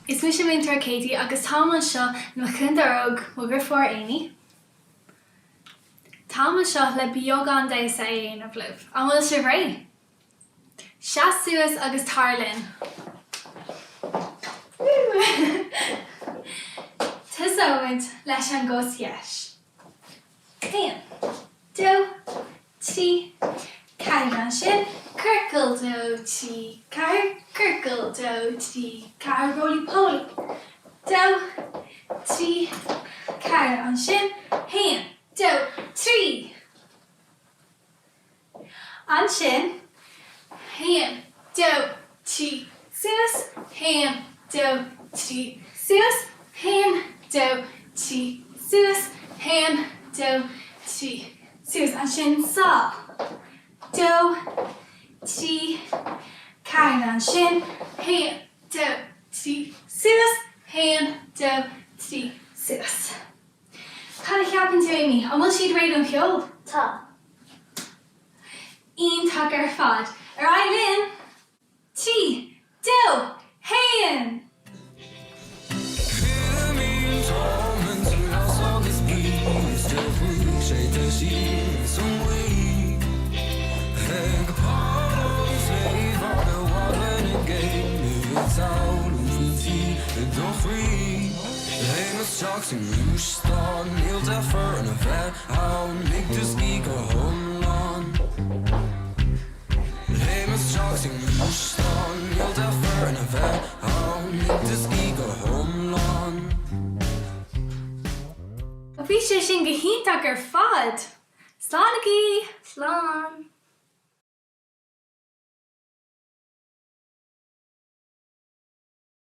Is mi sin mintar Katie agus táman seo na chundarog mugur for aini. Táman seo le biogan de sa éon a bhlibh. An bhfuil se ré. Seas suas agus tarlin. Tis óid leis an gos yes. Éan, do, tí, cair an sin, circle do, tí, cair, circle do, tí, cair roly poly. Do, tí, cair an sin, héan, do, trí. An sin, héan, do, tí, suas, héan, do, tí, suas, héan, do, tí, suas, héan, do, tí, suas. An sin sa. Do, tí, cair an sin, héan, do, tí, suas, héan, do, tí, suas. Cad a cheapan tú Amy, an bhfuil siad réad an cheol? Tá. Un tag ar fad. Ar Eileen. Tí, do, héan. Jackson Roostan, heel daarvoor een ver houden, ik dus niet home run. Hemels Jackson Roostan, heel daarvoor een ver houden, ik dus niet home run. Bhí sé sin go híntaach ar fad. Slánachí. Slán.